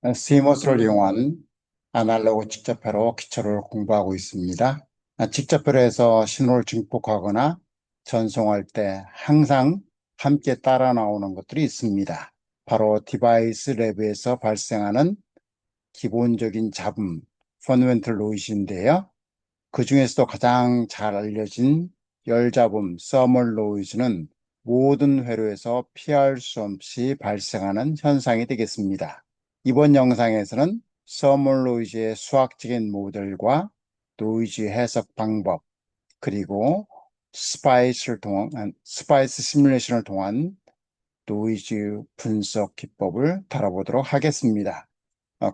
CMOS를 이용한 아날로그 직접회로 기초를 공부하고 있습니다. 직접회로에서 신호를 증폭하거나 전송할 때 항상 함께 따라 나오는 것들이 있습니다. 바로 디바이스 랩에서 발생하는 기본적인 잡음, 펀더멘털 노이즈인데요. 그 중에서도 가장 잘 알려진 열잡음, 서멀 노이즈는 모든 회로에서 피할 수 없이 발생하는 현상이 되겠습니다. 이번 영상에서는 서멀 노이즈의 수학적인 모델과 노이즈 해석 방법, 그리고 스파이스 시뮬레이션을 통한 노이즈 분석 기법을 다뤄보도록 하겠습니다.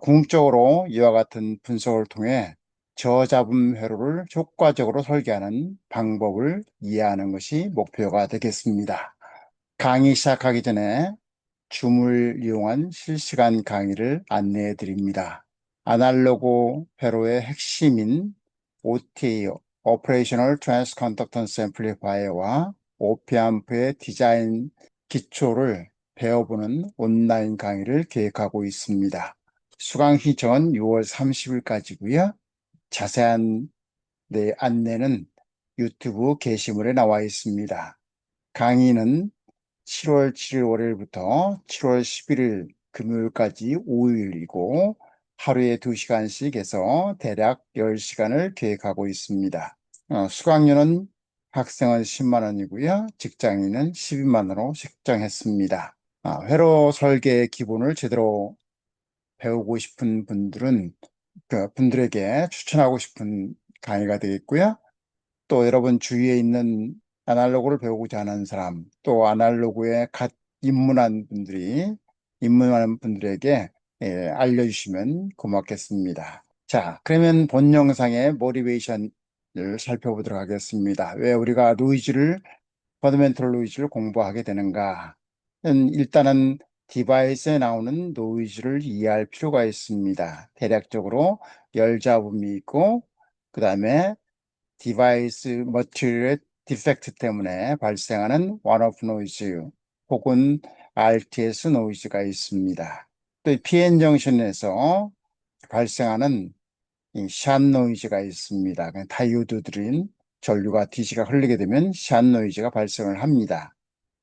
궁극적으로 이와 같은 분석을 통해 저잡음 회로를 효과적으로 설계하는 방법을 이해하는 것이 목표가 되겠습니다. 강의 시작하기 전에 줌을 이용한 실시간 강의를 안내해 드립니다. 아날로그 회로의 핵심인 OTA, Operational Transconductance Amplifier와 오피앰프의 디자인 기초를 배워보는 온라인 강의를 계획하고 있습니다. 수강시 전 6월 30일까지고요. 자세한 안내는 유튜브 게시물에 나와 있습니다. 강의는 7월 7일 월요일부터 7월 11일 금요일까지 5일이고 하루에 2시간씩 해서 대략 10시간을 계획하고 있습니다. 수강료는 학생은 10만 원이고요. 직장인은 12만 원으로 책정했습니다. 회로 설계의 기본을 제대로 배우고 싶은 분들은 분들에게 추천하고 싶은 강의가 되겠고요. 또 여러분 주위에 있는 아날로그를 배우고자 하는 사람, 또 아날로그에 갓 입문하는 분들에게 알려주시면 고맙겠습니다. 자, 그러면 본 영상의 모티베이션을 살펴보도록 하겠습니다. 왜 우리가 펀더멘털 노이즈를 공부하게 되는가? 일단은 디바이스에 나오는 노이즈를 이해할 필요가 있습니다. 대략적으로 열잡음이 있고, 그 다음에 디바이스 머티리얼의 디펙트 때문에 발생하는 원오프 노이즈 혹은 RTS 노이즈가 있습니다. 또 PN 정션에서 발생하는 샷 노이즈가 있습니다. 다이오드들인 전류가 DC가 흐르게 되면 샷 노이즈가 발생을 합니다.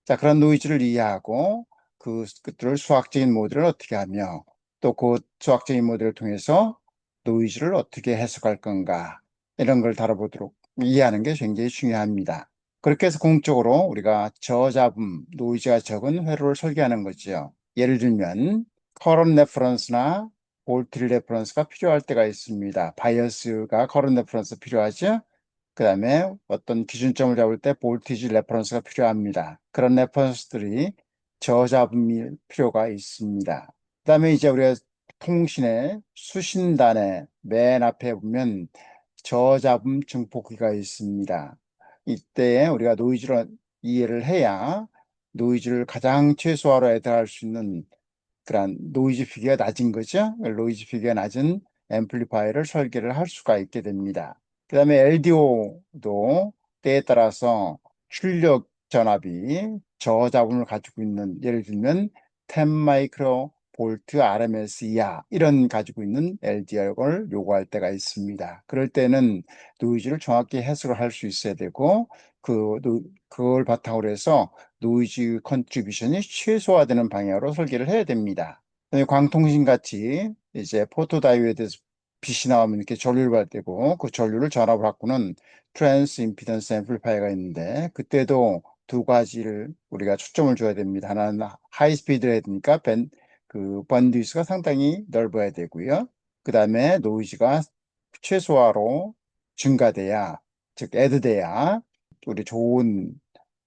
자, 그런 노이즈를 이해하고 그것들을 수학적인 모델을 어떻게 하며 또 그 수학적인 모델을 통해서 노이즈를 어떻게 해석할 건가 이런 걸 다뤄보도록 이해하는 게 굉장히 중요합니다. 그렇게 해서 궁극적으로 우리가 저잡음, 노이즈가 적은 회로를 설계하는 거죠. 예를 들면 커런 레퍼런스나 볼트리 레퍼런스가 필요할 때가 있습니다. 바이어스가 커런 레퍼런스 필요하죠. 그 다음에 어떤 기준점을 잡을 때 볼티지 레퍼런스가 필요합니다. 그런 레퍼런스들이 저잡음일 필요가 있습니다. 그 다음에 이제 우리가 통신의 수신단의 맨 앞에 보면 저잡음 증폭기가 있습니다. 이때 우리가 노이즈를 이해를 해야 노이즈를 가장 최소화로 애들할 수 있는 그런 노이즈 피기가 낮은 거죠. 노이즈 피기가 낮은 앰플리파이어를 설계를 할 수가 있게 됩니다. 그 다음에 LDO도 때에 따라서 출력 전압이 저자분을 가지고 있는, 예를 들면 10 마이크로 볼트 RMS 이하 이런 가지고 있는 LDR을 요구할 때가 있습니다. 그럴 때는 노이즈를 정확히 해석을 할 수 있어야 되고 그걸 바탕으로 해서 노이즈 컨트리뷰션이 최소화되는 방향으로 설계를 해야 됩니다. 광통신 같이 이제 포토다이오드에서 빛이 나오면 이렇게 전류를 발되고 그 전류를 전압을 바꾸는 트랜스 임피던스 앰플리파이어가 있는데 그때도 두 가지를 우리가 초점을 줘야 됩니다. 하나는 하이스피드를 해야 되니까 번드위스가 상당히 넓어야 되고요. 그 다음에 노이즈가 최소화로 증가돼야, 즉 애드돼야 우리 좋은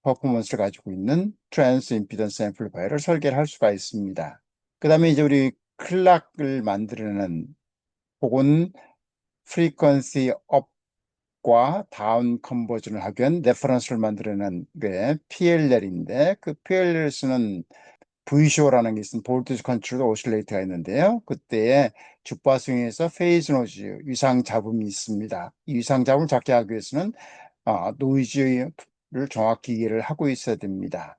퍼포먼스를 가지고 있는 트랜스 임피던스 앰플리파이어를 설계를 할 수가 있습니다. 그 다음에 이제 우리 클락을 만들어내는 혹은 프리퀀시 업과 다운 컨버전을 하기 위한 레퍼런스를 만들어내는 게 PLL인데 그 PLL에서는 VCO라는 게 있습니다. 볼티지 컨트롤 오실레이터가 있는데요. 그때에 주파수에서 페이즈 노이즈, 위상 잡음이 있습니다. 이 위상 잡음을 잡게 하기 위해서는 노이즈를 정확히 이해를 하고 있어야 됩니다.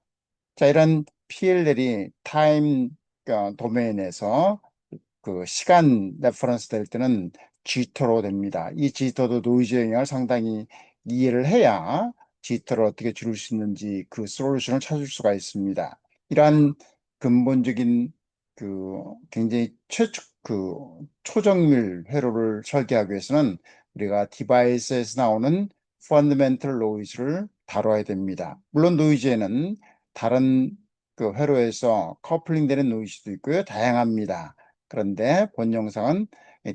자, 이런 PLL이 타임 도메인에서 그 시간 레퍼런스 될 때는 지터로 됩니다. 이 지터도 노이즈 영향을 상당히 이해를 해야 지터를 어떻게 줄일 수 있는지 그 솔루션을 찾을 수가 있습니다. 이러한 근본적인 굉장히 초정밀 회로를 설계하기 위해서는 우리가 디바이스에서 나오는 펀더멘털 노이즈를 다뤄야 됩니다. 물론 노이즈에는 다른 회로에서 커플링 되는 노이즈도 있고요. 다양합니다. 그런데 본 영상은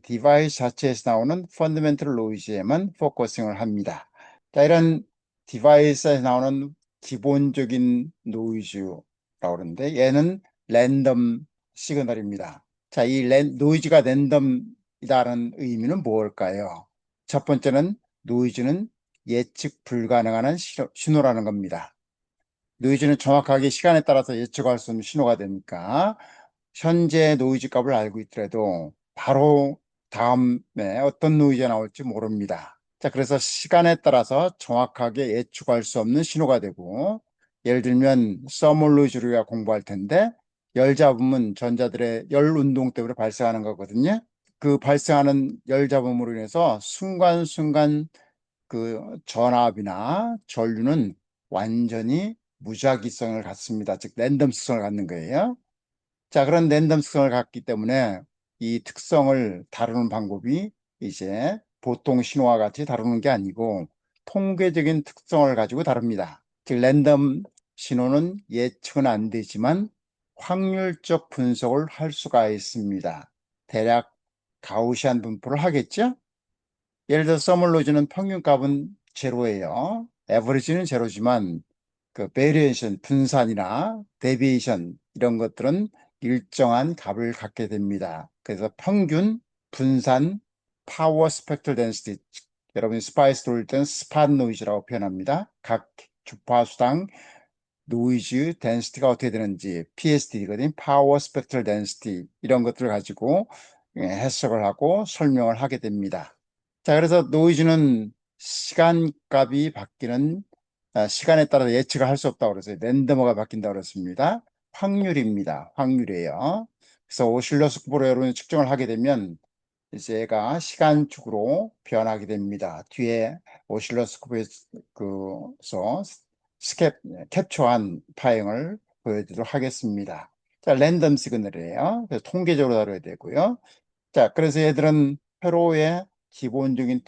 디바이스 자체에서 나오는 펀더멘털 노이즈에만 포커싱을 합니다. 자, 이런 디바이스에서 나오는 기본적인 노이즈라고 그러는데 얘는 랜덤 시그널입니다. 자, 이 노이즈가 랜덤이다라는 의미는 무엇일까요? 첫 번째는 노이즈는 예측 불가능한 신호라는 겁니다. 노이즈는 정확하게 시간에 따라서 예측할 수 없는 신호가 되니까 현재 노이즈 값을 알고 있더라도 바로 다음에 어떤 노이즈가 나올지 모릅니다. 자, 그래서 시간에 따라서 정확하게 예측할 수 없는 신호가 되고, 예를 들면 서멀 노이즈를 우리가 공부할 텐데 열 잡음은 전자들의 열 운동 때문에 발생하는 거거든요. 그 발생하는 열 잡음으로 인해서 순간순간 전압이나 전류는 완전히 무작위성을 갖습니다. 즉 랜덤성을 갖는 거예요. 자, 그런 랜덤성을 갖기 때문에 이 특성을 다루는 방법이 이제 보통 신호와 같이 다루는 게 아니고 통계적인 특성을 가지고 다룹니다. 즉 랜덤 신호는 예측은 안 되지만 확률적 분석을 할 수가 있습니다. 대략 가우시안 분포를 하겠죠? 예를 들어 서멀로이즈는 평균값은 제로예요. 에버리지는 제로지만 베리에이션, 분산이나 데비에이션 이런 것들은 일정한 값을 갖게 됩니다. 그래서 평균, 분산, 파워 스펙트럴 덴시티, 여러분이 스파이스 돌릴 때는 스팟 노이즈라고 표현합니다. 각 주파수당 노이즈 덴시티가 어떻게 되는지 PSD거든요. 파워 스펙트럴 덴시티 이런 것들을 가지고 해석을 하고 설명을 하게 됩니다. 자, 그래서 노이즈는 시간값이 바뀌는 시간에 따라 예측을 할 수 없다고 그랬어요. 랜덤어가 바뀐다고 그랬습니다. 확률입니다. 확률이에요. 그래서 오실로스코프로 여러분이 측정을 하게 되면 이제 얘가 시간축으로 변하게 됩니다. 뒤에 오실로스코프에서 캡처한 파형을 보여드리도록 하겠습니다. 자, 랜덤 시그널이에요. 그래서 통계적으로 다뤄야 되고요. 자, 그래서 얘들은 회로의 기본적인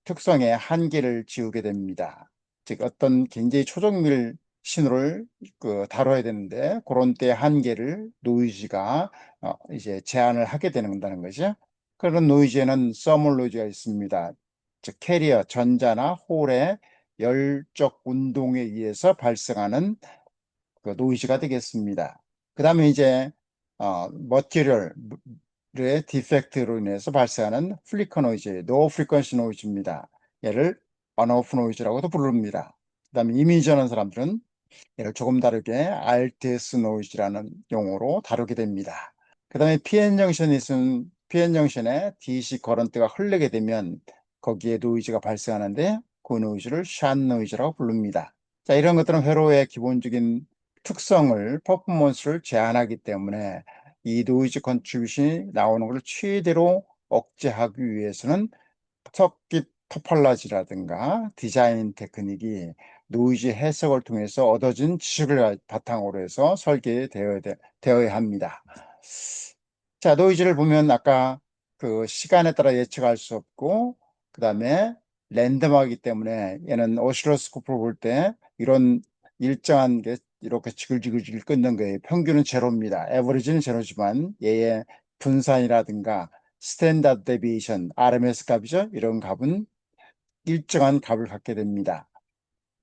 특성의 한계를 지우게 됩니다. 즉, 어떤 굉장히 초정밀 신호를 다뤄야 되는데, 그런 때 한계를 노이즈가 이제 제한을 하게 된다는 거죠. 그런 노이즈에는 서멀 노이즈가 있습니다. 즉, 캐리어, 전자나 홀의 열적 운동에 의해서 발생하는 노이즈가 되겠습니다. 그 다음에 이제 머티리얼의 디펙트로 인해서 발생하는 플리커 노이즈, 노 프리퀀시 노이즈입니다. 얘를 언오프 노이즈라고도 부릅니다. 그 다음에 이미지 하는 사람들은 얘를 조금 다르게 RTS 노이즈라는 용어로 다루게 됩니다. 그 다음에 PN 정션이 있으면 PN 정션에 DC 커런트가 흐르게 되면 거기에 노이즈가 발생하는데 그 노이즈를 샷 노이즈라고 부릅니다. 자, 이런 것들은 회로의 기본적인 특성을, 퍼포먼스를 제한하기 때문에 이 노이즈 컨트리뷰션이 나오는 것을 최대로 억제하기 위해서는 서킷 토폴라지라든가 디자인 테크닉이 노이즈 해석을 통해서 얻어진 지식을 바탕으로 해서 설계되어야 합니다. 자, 노이즈를 보면 아까 시간에 따라 예측할 수 없고, 그 다음에 랜덤하기 때문에 얘는 오실로스코프를 볼 때 이런 일정한 게 이렇게 지글지글 끊는 거예요. 평균은 제로입니다. 에버리지는 제로지만 얘의 분산이라든가 스탠다드 데비에이션, RMS 값이죠. 이런 값은 일정한 값을 갖게 됩니다.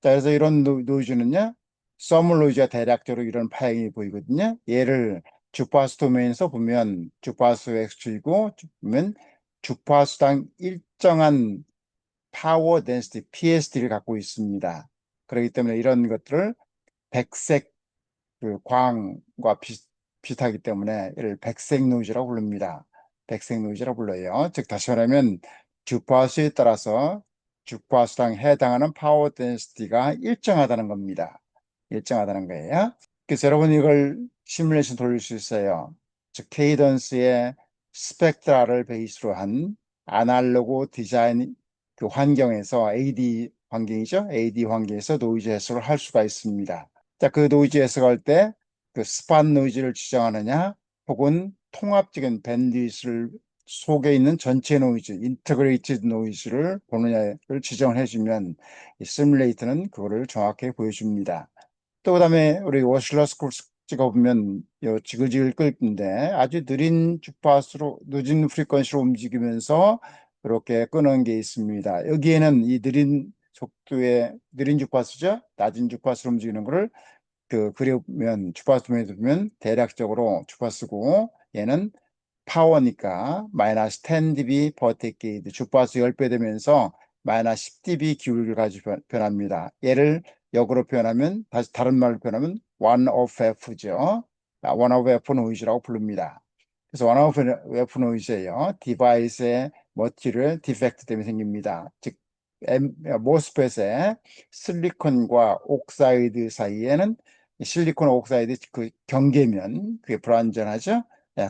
자, 그래서 이런 노이즈는요, 서멀 노이즈가 대략적으로 이런 파형이 보이거든요. 얘를 주파수 도메인에서 보면 주파수 X축이고, 보면 주파수당 일정한 파워 덴시티, PSD를 갖고 있습니다. 그렇기 때문에 이런 것들을 백색 광과 비슷하기 때문에 이를 백색 노이즈라고 부릅니다. 백색 노이즈라고 불러요. 즉 다시 말하면 주파수에 따라서 주파수당 해당하는 파워 덴시티가 일정하다는 겁니다. 일정하다는 거예요. 그래서 여러분 이걸 시뮬레이션 돌릴 수 있어요. 즉 케이던스의 스펙트라를 베이스로 한 아날로그 디자인 그 환경에서 AD 환경이죠. AD 환경에서 노이즈 해석을 할 수가 있습니다. 자, 그 노이즈 해석할 때 그 스팟 노이즈를 지정하느냐 혹은 통합적인 밴드위스를 속에 있는 전체 노이즈, 인터그레이티드 노이즈를 보느냐를 지정을 해주면 이 시뮬레이터는 그거를 정확하게 보여줍니다. 또 그다음에 우리 오실러스코프 찍어보면 요 지글지글 끓는데 아주 느린 주파수로 늦은 프리퀀시로 움직이면서 이렇게 끄는 게 있습니다. 여기에는 이 느린 속도의 느린 주파수죠. 낮은 주파수로 움직이는 거를 그려보면 주파수에 두면 대략적으로 주파수고 얘는 파워니까 마이너스 10dB per decade 주파수 10배 되면서 마이너스 10dB 기울기를 가지고 변합니다. 얘를 역으로 표현하면 다시 다른 말로 표현하면 1 of F죠. 1 of F 노이즈라고 부릅니다. 그래서 1 of F 노이즈예요. 디바이스의 머티리얼 디펙트 때문에 생깁니다. 즉 모스펫의 실리콘과 옥사이드 사이에는 실리콘 옥사이드 그 경계면 그게 불완전하죠.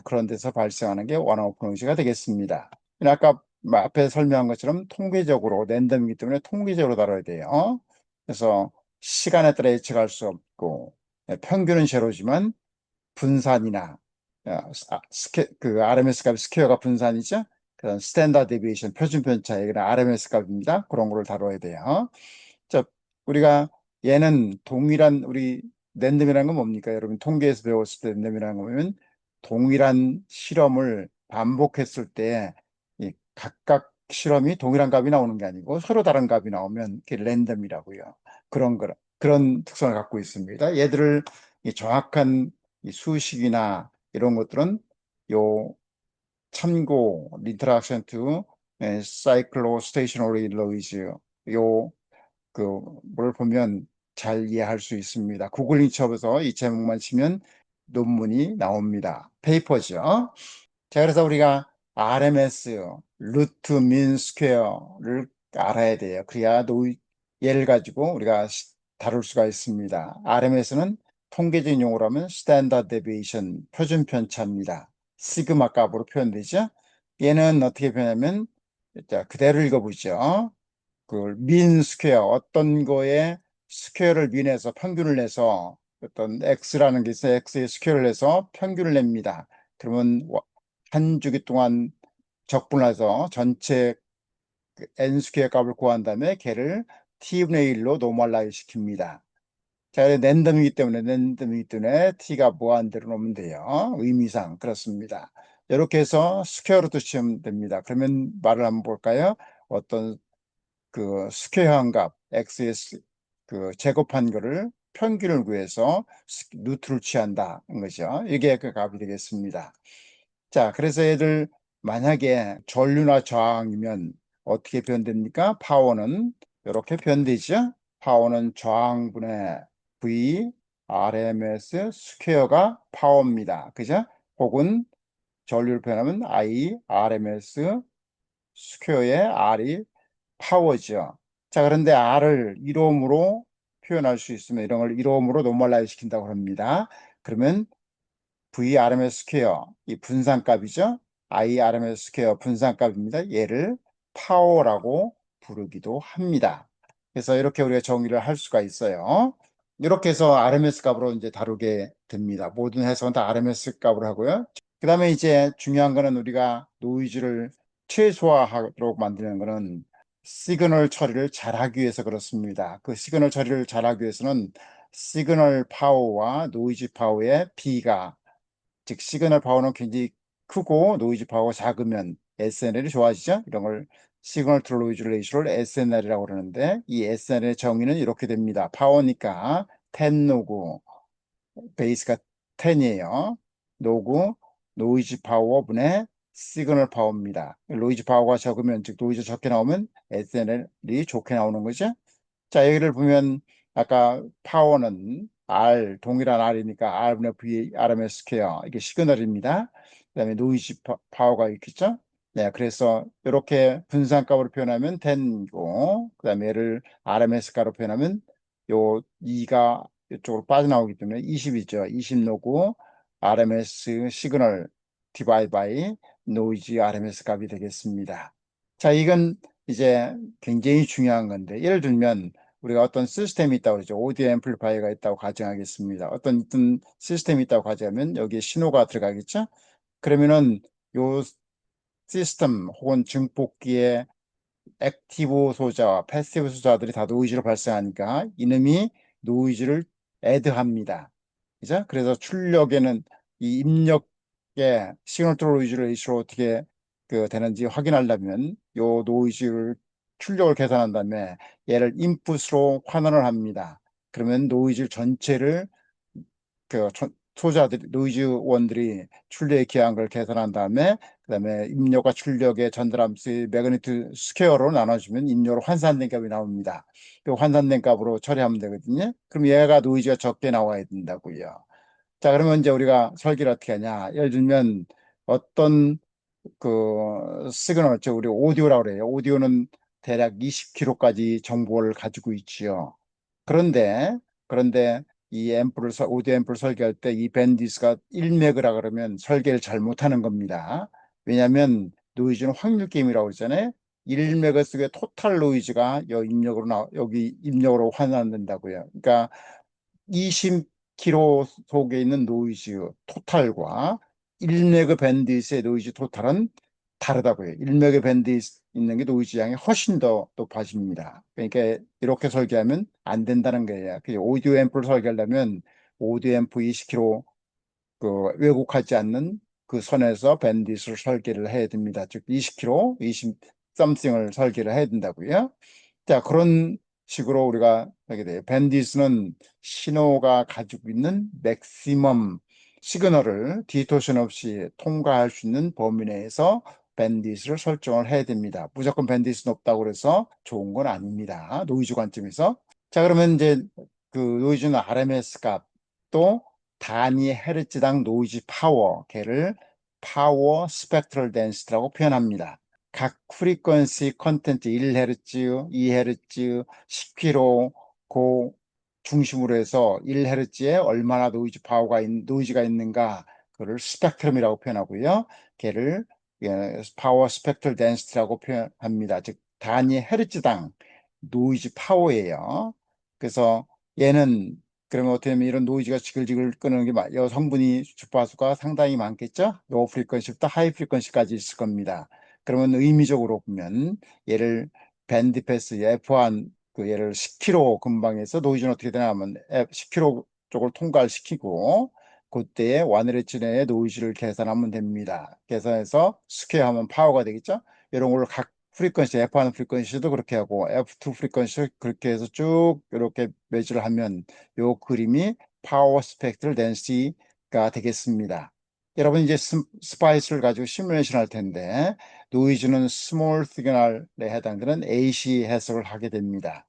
그런 데서 발생하는 게 원오프 노이즈가 되겠습니다. 아까 앞에 설명한 것처럼 통계적으로 랜덤이기 때문에 통계적으로 다뤄야 돼요. 그래서 시간에 따라 예측할 수 없고 평균은 제로지만 분산이나 그 RMS 값 스퀘어가 분산이죠. 그런 스탠다드 데비에이션 표준 편차 이건 RMS 값입니다. 그런 거를 다뤄야 돼요. 자, 우리가 얘는 동일한 우리 랜덤이라는 건 뭡니까? 여러분 통계에서 배웠을 때 랜덤이라는 거면 동일한 실험을 반복했을 때 이 각각 실험이 동일한 값이 나오는 게 아니고 서로 다른 값이 나오면 그게 랜덤이라고요. 그런 특성을 갖고 있습니다. 얘들을 이 정확한 이 수식이나 이런 것들은 요 참고 인터랙션 투 사이클로 스테이셔너리 노이즈 요 뭘 보면 잘 이해할 수 있습니다. 구글 링치업에서 이 제목만 치면 논문이 나옵니다. 페이퍼죠. 자, 그래서 우리가 RMS, 루트 민 스퀘어를 알아야 돼요. 그래야 얘를 가지고 우리가 다룰 수가 있습니다. RMS는 통계적인 용어로 하면 스탠다드 데비에이션, 표준 편차입니다. 시그마 값으로 표현되죠. 얘는 어떻게 표현하면 자, 그대로 읽어보죠. 그 민 스퀘어 어떤 거에 스퀘어를 민해서 평균을 내서 어떤 x라는 게 있어요. x의 스퀘어를 내서 평균을 냅니다. 그러면 한 주기 동안 적분해서 전체 n 스퀘어 값을 구한 다음에 걔를 t분의 1로 노멀라이즈 시킵니다. 자, 랜덤이기 때문에 t가 무한대로 놓으면 돼요. 의미상 그렇습니다. 이렇게 해서 스퀘어로 두시면 됩니다. 그러면 말을 한번 볼까요? 어떤 그 스퀘어한 값 xs 그 제곱한 거를 평균을 구해서 루트를 취한다는 거죠. 이게 그 값이 되겠습니다. 자, 그래서 얘들 만약에 전류나 저항이면 어떻게 변됩니까? 파워는 이렇게 변되죠. 파워는 저항분의 V RMS 스퀘어가 파워입니다. 그죠? 혹은 전류를 표현하면 I RMS 스퀘어의 R이 파워죠. 자, 그런데 R을 이로움으로 표현할 수 있으면 이런 걸 이로움으로 노멀라이즈 시킨다고 합니다. 그러면 VRMS 스퀘어, 이 분산값이죠. IRMS 스퀘어 분산값입니다. 얘를 파워라고 부르기도 합니다. 그래서 이렇게 우리가 정의를 할 수가 있어요. 이렇게 해서 RMS 값으로 이제 다루게 됩니다. 모든 해석은 다 RMS 값으로 하고요. 그 다음에 이제 중요한 거는 우리가 노이즈를 최소화하도록 만드는 거는 시그널 처리를 잘하기 위해서 그렇습니다. 그 시그널 처리를 잘하기 위해서는 시그널 파워와 노이즈 파워의 비가 즉 시그널 파워는 굉장히 크고 노이즈 파워가 작으면 SNL이 좋아지죠. 이런 걸 시그널 투 노이즈 레이쇼를 SNL이라고 그러는데 이 SNL의 정의는 이렇게 됩니다. 파워니까 10 노구 베이스가 10이에요. 노구 노이즈 파워분의 시그널 파워입니다. 노이즈 파워가 적으면 즉 노이즈 적게 나오면 SNL이 좋게 나오는 거죠. 자, 여기를 보면 아까 파워는 R, 동일한 R이니까 R분의 V, RMS 스퀘어 이게 시그널입니다. 그다음에 노이즈 파워가 있겠죠. 네, 그래서 이렇게 분산값으로 표현하면 10이고 그다음에 얘를 RMS가로 표현하면 요 2가 이쪽으로 빠져나오기 때문에 20이죠. 20 놓고 RMS 시그널 디바이드 바이 노이즈 RMS 값이 되겠습니다. 자, 이건 이제 굉장히 중요한 건데, 예를 들면 우리가 어떤 시스템이 있다고 그러죠. 오디오 앰플리파이어가 있다고 가정하겠습니다. 어떤 시스템이 있다고 가정하면 여기에 신호가 들어가겠죠. 그러면은 요 시스템 혹은 증폭기의 액티브 소자와 패시브 소자들이 다 노이즈를 발생하니까 이놈이 노이즈를 애드합니다. 그죠? 그래서 출력에는 이 입력의 시그널 투 노이즈 레이시로 어떻게 되는지 확인하려면 요 노이즈를 출력을 계산한 다음에 얘를 인풋으로 환원을 합니다. 그러면 노이즈 전체를 소자들이 노이즈원들이 출력에 기여한 걸 계산한 다음에 그다음에 입력과 출력의 전달함수의 매그니튜드 스퀘어로 나눠주면 입력으로 환산된 값이 나옵니다. 그 환산된 값으로 처리하면 되거든요. 그럼 얘가 노이즈가 적게 나와야 된다고요. 자, 그러면 이제 우리가 설계를 어떻게 하냐? 예를 들면 어떤 시그널, 우리 오디오라고 그래요. 오디오는 대략 20kHz까지 정보를 가지고 있지요. 그런데 이 오디오 앰프를 설계할 때 이 밴디스가 1메가라 그러면 설계를 잘못하는 겁니다. 왜냐하면 노이즈는 확률 게임이라고 그러잖아요. 1메가 속의 토탈 노이즈가 여기 입력으로 환산된다고요. 그러니까 20km 속에 있는 노이즈 토탈과 1메가 밴드의 노이즈 토탈은 다르다고요. 1메가 밴드에 있는 게 노이즈 양이 훨씬 더 높아집니다. 그러니까 이렇게 설계하면 안 된다는 거예요. 오디오 앰프를 설계하려면 오디오 앰프 20km 왜곡하지 않는 그 선에서 밴딧을 설계를 해야 됩니다. 즉 20km, 20 something을 설계를 해야 된다고요. 자, 그런 식으로 우리가 하게 돼요. 밴딧은 신호가 가지고 있는 맥시멈 시그널을 디토션 없이 통과할 수 있는 범위 내에서 밴딧을 설정을 해야 됩니다. 무조건 밴딧이 높다고 해서 좋은 건 아닙니다. 노이즈 관점에서. 자, 그러면 이제 노이즈는 RMS 값, 또 단위 헤르츠당 노이즈 파워, 걔를 파워 스펙트럴 덴시티라고 표현합니다. 각 프리퀀시 컨텐츠 1Hz, 2Hz, 10kHz 그 중심으로 해서 1Hz에 얼마나 노이즈가 있는가, 그를 스펙트럼이라고 표현하고요. 걔를 파워 스펙트럴 덴시티라고 표현합니다. 즉 단위 헤르츠당 노이즈 파워예요. 그래서 얘는 그러면 어떻게 보면 이런 노이즈가 지글지글 끄는 게 여성분이 주파수가 상당히 많겠죠? 로우 프리퀀시부터 하이 프리퀀시까지 있을 겁니다. 그러면 의미적으로 보면 얘를 밴드 패스 F1 얘를 10km 근방에서 노이즈는 어떻게 되냐 하면 10km 쪽을 통과시키고 그때에 1Hz 내의 노이즈를 계산하면 됩니다. 계산해서 스퀘어하면 파워가 되겠죠? 이런 걸 각 프리퀀시, F1 프리퀀시도 그렇게 하고 F2 프리퀀시 그렇게 해서 쭉 이렇게 매주를 하면 요 그림이 파워 스펙트럴 덴시티가 되겠습니다. 여러분 이제 스파이스를 가지고 시뮬레이션 할 텐데 노이즈는 스몰 시그널에 해당되는 AC 해석을 하게 됩니다.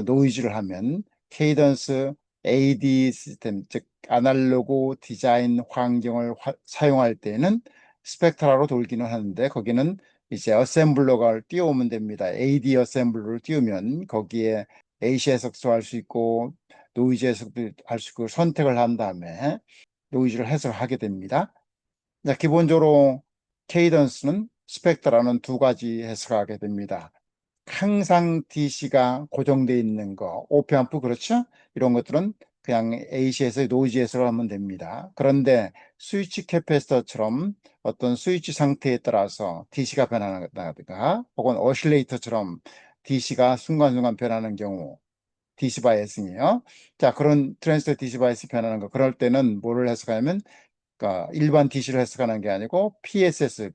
노이즈를 하면 케이던스 AD 시스템, 즉 아날로그 디자인 환경을 사용할 때는 스펙트라로 돌기는 하는데 거기는 이제 어셈블러를 띄워오면 됩니다. AD 어셈블러를 띄우면 거기에 AC 해석도 할 수 있고 노이즈 해석도 할 수 있고 선택을 한 다음에 노이즈를 해석하게 됩니다. 자, 기본적으로 케이던스는 스펙트라는 두 가지 해석하게 됩니다. 항상 DC가 고정되어 있는 거, 오프앰프 그렇죠? 이런 것들은 그냥 AC에서 노이즈 해석을 하면 됩니다. 그런데 스위치 캐패시터처럼 어떤 스위치 상태에 따라서 DC가 변하다든가 혹은 오실레이터처럼 DC가 순간순간 변하는 경우 DC 바이어싱이에요. 자, 그런 트랜스터 DC 바이어스 변하는 거 그럴 때는 뭐를 해석하냐면 그러니까 일반 DC를 해석하는 게 아니고 PSS,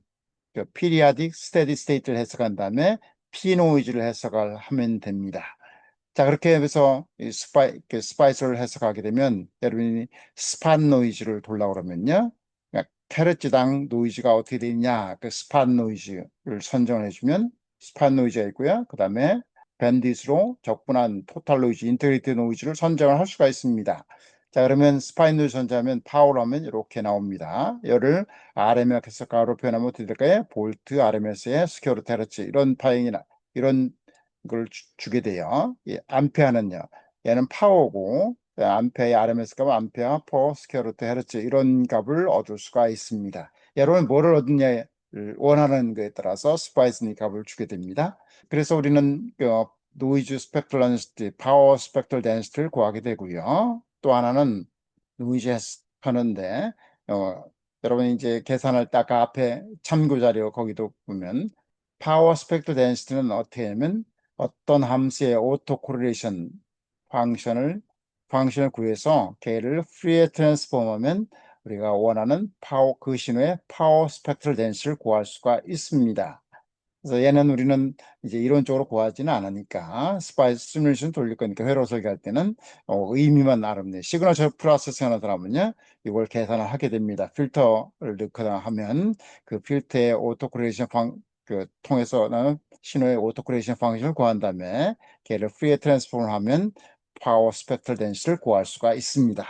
Periodic Steady State를 해석한 다음에 P 노이즈를 해석을 하면 됩니다. 자, 그렇게 해서 스파이스를 해석하게 되면 여러분이 스팟 노이즈를 돌라고 그러면요. 그러니까 캐럿지당 노이즈가 어떻게 되느냐, 그 스팟 노이즈를 선정을 해주면 스팟 노이즈가 있고요. 그 다음에 밴딧으로 적분한 토탈 노이즈, 인테그레이티드 노이즈를 선정을 할 수가 있습니다. 자, 그러면 스파인 노이즈 선정하면 파워를 하면 이렇게 나옵니다. 열을 RMS 가로 표현하면 어떻게 될까요? 볼트 RMS의 스퀘어 루트 헤르츠 이런 파행이나 이런 걸 주게 돼요. 암페어는요. 얘는 파워고 암페어의 RMS 값은 암페어 퍼 스퀘어 루트 헤르츠 이런 값을 얻을 수가 있습니다. 여러분 뭐를 얻느냐를 원하는 것에 따라서 스파이스니 값을 주게 됩니다. 그래서 우리는 노이즈 스펙트럴 덴시티, 파워 스펙트럴 덴시티를 구하게 되고요. 또 하나는 노이즈 하는데 여러분이 이제 계산할 때 아까 앞에 참고 자료 거기도 보면 파워 스펙트럴 덴시티는 어떻게 하면 어떤 함수의 오토 코릴레이션 펑션을 구해서 걔를 프리에 트랜스폼하면 우리가 원하는 파워 그 신호의 파워 스펙트럴 덴시티를 구할 수가 있습니다. 그래서 얘는 우리는 이제 이론적으로 구하지는 않으니까 스파이스 시뮬레이션 돌릴 거니까 회로 설계할 때는 의미만 알으면 시그너처 프로세싱 하는 사람은요 이걸 계산을 하게 됩니다. 필터를 넣거나 하면 그 필터의 오토코레이션 통해서는 신호의 오토코레이션 펑션을 구한 다음에 걔를 프리에 트랜스폼을 하면 파워 스펙트럴 덴시티를 구할 수가 있습니다.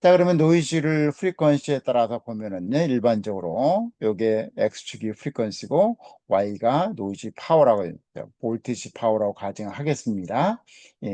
자, 그러면 노이즈를 프리퀀시에 따라서 보면은요, 일반적으로 요게 X축이 프리퀀시고 Y가 노이즈 파워라고 했죠. 볼티지 파워라고 가정하겠습니다.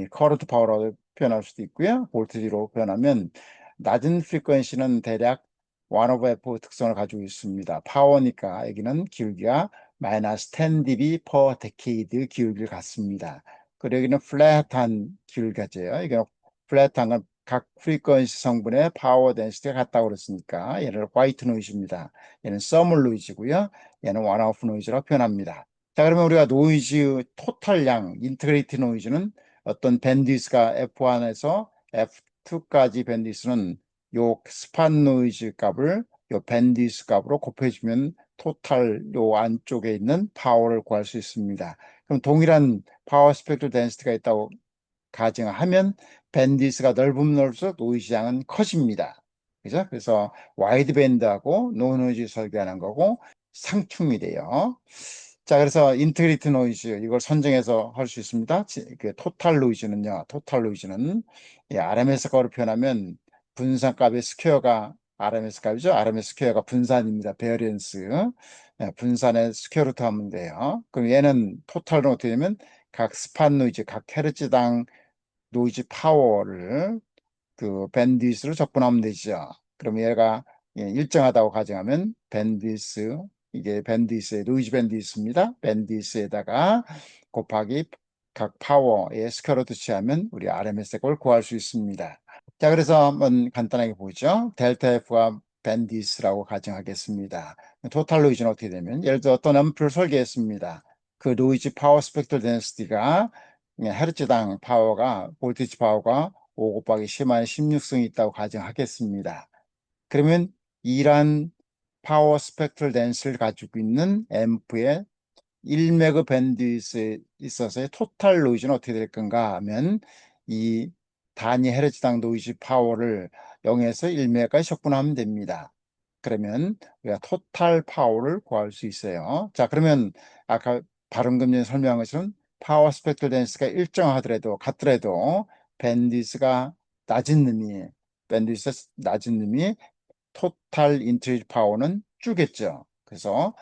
커런트 파워라고 표현할 수도 있고요. 볼티지로 표현하면 낮은 프리퀀시는 대략 1 over F 특성을 가지고 있습니다. 파워니까 여기는 기울기가 마이너스 10 dB per decade 기울기를 갖습니다. 그리고 여기는 플랫한 기울기죠. 이게 플랫한 건 각 프리퀀시 성분의 파워 덴시티가 같다고 그랬으니까 얘를 화이트 노이즈입니다. 얘는 서멀 노이즈고요. 얘는 원오프 노이즈라고 표현합니다. 자, 그러면 우리가 노이즈 토탈량, 인테그레이티 노이즈는 어떤 밴드위스가 F1에서 F2까지 밴드위스는 요 스판 노이즈 값을 요 밴드위스 값으로 곱해주면 토탈 요 안쪽에 있는 파워를 구할 수 있습니다. 그럼 동일한 파워 스펙트럴 덴시티가 있다고 가정하면 밴드위스가 넓으면 넓을수록 노이즈 양은 커집니다. 그죠? 그래서 와이드 밴드하고 노 노이즈 설계하는 거고 상충이 돼요. 자, 그래서 인테그리티 노이즈 이걸 선정해서 할 수 있습니다. 그 토탈 노이즈는 RMS 값으로 표현하면 분산값의 스퀘어가 RMS 값이죠. RMS 스퀘어가 분산입니다. 베어리언스. 분산의 스퀘어 루트 하면 돼요. 그럼 얘는 토탈은 어떻게 되면 각 스판 노이즈, 각 헤르츠당 노이즈 파워를 그 밴드위스로 적분하면 되죠. 그럼 얘가 일정하다고 가정하면 밴드위스, 이게 밴드위스의 노이즈 밴드위스입니다. 밴드위스에다가 곱하기 각 파워의 스퀘어루트 취하면 우리 RMS 값을 구할 수 있습니다. 자, 그래서 한번 간단하게 보죠. 델타 F가 밴드위스라고 가정하겠습니다. 토탈 노이즈는 어떻게 되면 예를 들어 어떤 앰프를 설계했습니다. 그 노이즈 파워 스펙트럴 덴시티가 헤르츠당 파워가 볼티지 파워가 5 곱하기 10-16승이 있다고 가정하겠습니다. 그러면 이러한 파워 스펙트럴 덴시티를 가지고 있는 앰프의 1매그 밴드위스에 있어서의 토탈 노이즈는 어떻게 될 건가 하면 이 단위 헤르츠당 노이즈 파워를 0에서 1매까지 적분하면 됩니다. 그러면 우리가 토탈 파워를 구할 수 있어요. 자, 그러면 아까 발음금 전에 설명한 것처럼 파워 스펙트럴 덴시티가 일정하더라도 같더라도 밴드위스가 낮은 놈이 토탈 인트리지 파워는 줄겠죠. 그래서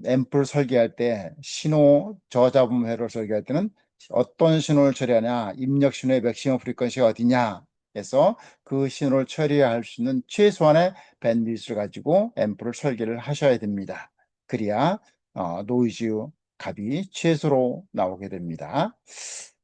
앰플 설계할 때 신호 저잡음 회로를 설계할 때는 어떤 신호를 처리하냐, 입력 신호의 맥시멈 프리퀀시가 어디냐 해서 그 신호를 처리할 수 있는 최소한의 밴드위스를 가지고 앰플을 설계를 하셔야 됩니다. 그래야 노이즈 값이 최소로 나오게 됩니다.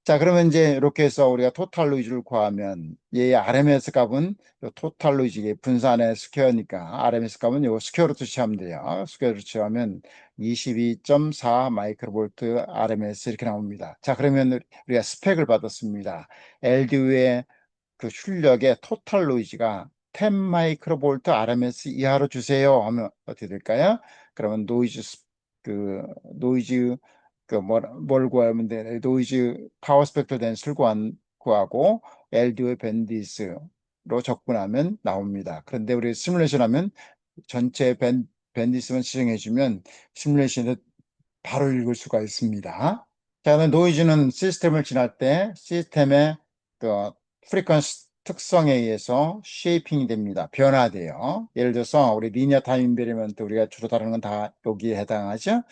자, 그러면 이제 이렇게 해서 우리가 토탈 노이즈를 구하면 얘의 RMS 값은 요 토탈 노이즈 분산의 스퀘어니까 RMS 값은 요 스퀘어로 취하면 돼요. 스퀘어로 취하면 22.4 마이크로볼트 RMS 이렇게 나옵니다. 자, 그러면 우리가 스펙을 받았습니다. LDU의 그 출력의 토탈 노이즈가 10 마이크로볼트 RMS 이하로 주세요 하면 어떻게 될까요? 그러면 노이즈 뭘 구하면 돼? 노이즈 파워 스펙트럴 덴시티를 구하고 LDO의 밴드위스로 적분하면 나옵니다. 그런데 우리 시뮬레이션 하면 전체 밴드위스만 지정해 주면 시뮬레이션을 바로 읽을 수가 있습니다. 자, 그럼 노이즈는 시스템을 지날 때 시스템의 그 프리퀀시 특성에 의해서 쉐이핑이 됩니다. 변화돼요. 예를 들어서 우리 리니어 타임 인베리먼트 우리가 주로 다루는 건 다 여기에 해당하죠.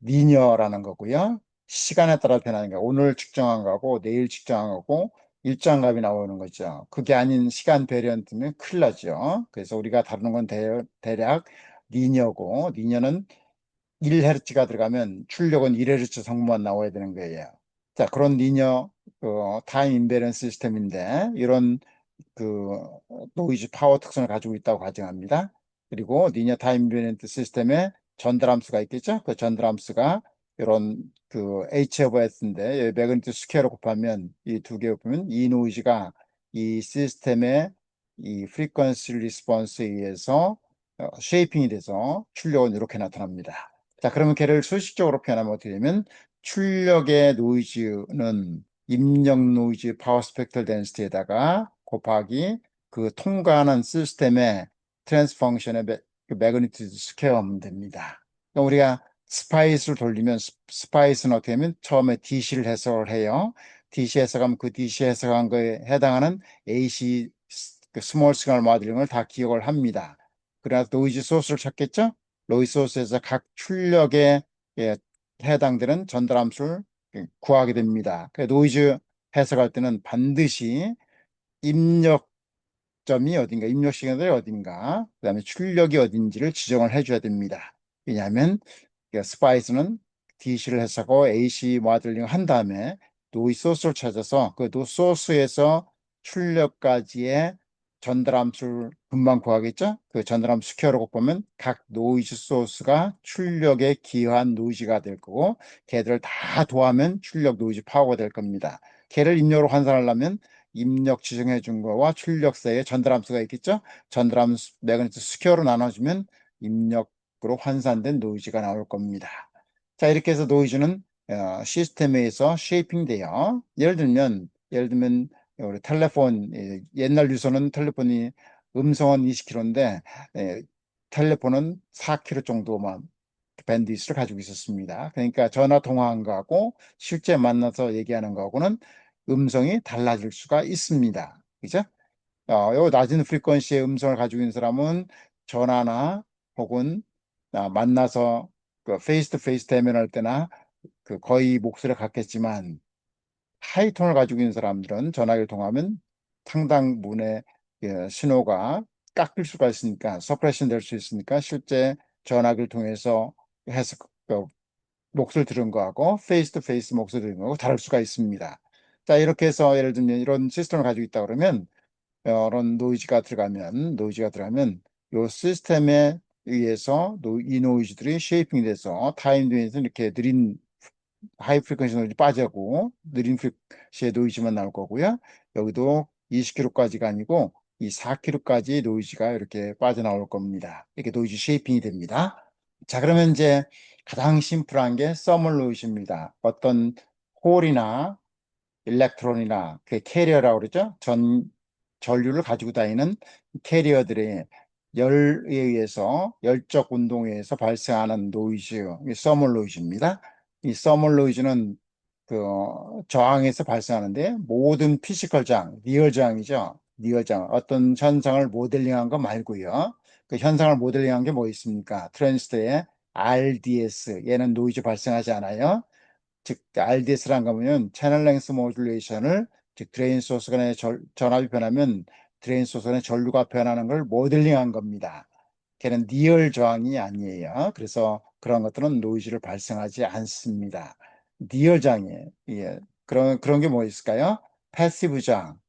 리니어라는 거고요. 시간에 따라 변하는 거. 오늘 측정한 거고 내일 측정한 거고 일정 값이 나오는 거죠. 그게 아닌 시간 베리언트면 큰일 나죠. 그래서 우리가 다루는 건 대략 리니어고, 리니어는 1Hz가 들어가면 출력은 1Hz 성분만 나와야 되는 거예요. 자, 그런 리니어 타임 인베런스 시스템인데 이런 그 노이즈 파워 특성을 가지고 있다고 가정합니다. 그리고 리니어 타임 인베런스 시스템에 전달함수가 있겠죠? 그 전달함수가 이런 그 H 오브 S인데 매그니튜드 스퀘어로 곱하면 이 두 개 곱하면 이 노이즈가 이 시스템의 이 프리퀀시 리스폰스에 의해서 쉐이핑이 돼서 출력은 이렇게 나타납니다. 자, 그러면 걔를 수식적으로 표현하면 어떻게 되면 출력의 노이즈는 입력 노이즈 파워 스펙트럴 덴시티에다가 곱하기 그 통과하는 시스템의 트랜스 펑션의 매그니튜드 스퀘어 하면 됩니다. 그러니까 우리가 스파이스를 돌리면 스파이스는 어떻게 하면 처음에 DC를 해석을 해요. DC 해석하면 그 DC 해석한 거에 해당하는 AC 그 스몰 시그널 모델링을 다 기억을 합니다. 그래서 노이즈 소스를 찾겠죠? 노이즈 소스에서 각 출력에 해당되는 전달함수를 구하게 됩니다. 노이즈 해석할 때는 반드시 입력점이 어딘가, 입력 시그널이 어딘가, 그 다음에 출력이 어딘지를 지정을 해줘야 됩니다. 왜냐하면 스파이스는 DC를 해석하고 AC 모델링을 한 다음에 노이즈 소스를 찾아서 그 노이즈 소스에서 출력까지의 전달함수를 금방 구하겠죠? 그 전달함수 스퀘어로 곱하면 각 노이즈 소스가 출력에 기여한 노이즈가 될 거고 걔들을 다 더하면 출력 노이즈 파워가 될 겁니다. 걔를 입력으로 환산하려면 입력 지정해 준 거와 출력 사이에 전달함수가 있겠죠? 전달함수 매그니튜드 스퀘어로 나눠주면 입력으로 환산된 노이즈가 나올 겁니다. 자, 이렇게 해서 노이즈는 시스템에서 쉐이핑 돼요. 예를 들면 우리 텔레폰, 옛날 유선은 텔레폰이 음성은 20km인데 텔레폰은 4km 정도만 밴드위스를 가지고 있었습니다. 그러니까 전화 통화한 거하고 실제 만나서 얘기하는 거하고는 음성이 달라질 수가 있습니다. 그죠? 요 낮은 프리퀀시의 음성을 가지고 있는 사람은 전화나 혹은 만나서 그 페이스 투 페이스 대면할 때나 그 거의 목소리가 같겠지만 하이톤을 가지고 있는 사람들은 전화기를 통하면 상당 부분의 신호가 깎일 수가 있으니까 서프레션 될 수 있으니까 실제 전화기를 통해서 해서 목소리 들은 거하고 페이스 투 페이스 목소리 들은 거하고 다를 수가 있습니다. 자, 이렇게 해서 예를 들면 이런 시스템을 가지고 있다 그러면 이런 노이즈가 들어가면 이 시스템에 의해서 이 노이즈들이 쉐이핑이 돼서 타임 도에서 이렇게 느린 하이 프리퀀시 노이즈 빠지고 느린 프리퀀시의 노이즈만 나올 거고요. 여기도 20kHz까지가 아니고 이 4kHz까지 노이즈가 이렇게 빠져나올 겁니다. 이렇게 노이즈 쉐이핑이 됩니다. 자, 그러면 이제 가장 심플한 게 서멀 노이즈입니다. 어떤 홀이나 일렉트론이나 그 캐리어라고 그러죠. 전류를 가지고 다니는 캐리어들의 열에 의해서 열적 운동에 의해서 발생하는 노이즈, 이 서멀 노이즈입니다. 이 서멀 노이즈는 그 저항에서 발생하는데 모든 피지컬 저항, 리얼 저항이죠. 리얼 저항, 어떤 현상을 모델링한 거 말고요. 그 현상을 모델링한 게 뭐 있습니까? 트랜지스터의 RDS, 얘는 노이즈 발생하지 않아요. 즉 RDS란 거면 채널 랭스 모듈레이션을 즉 드레인 소스 간의 전압이 변하면 드레인 소스 간의 전류가 변하는 걸 모델링한 겁니다. 걔는 리얼 저항이 아니에요. 그래서 그런 것들은 노이즈를 발생하지 않습니다. 리얼 저항이에요. 예. 그런 게 뭐 있을까요? 패시브 저항,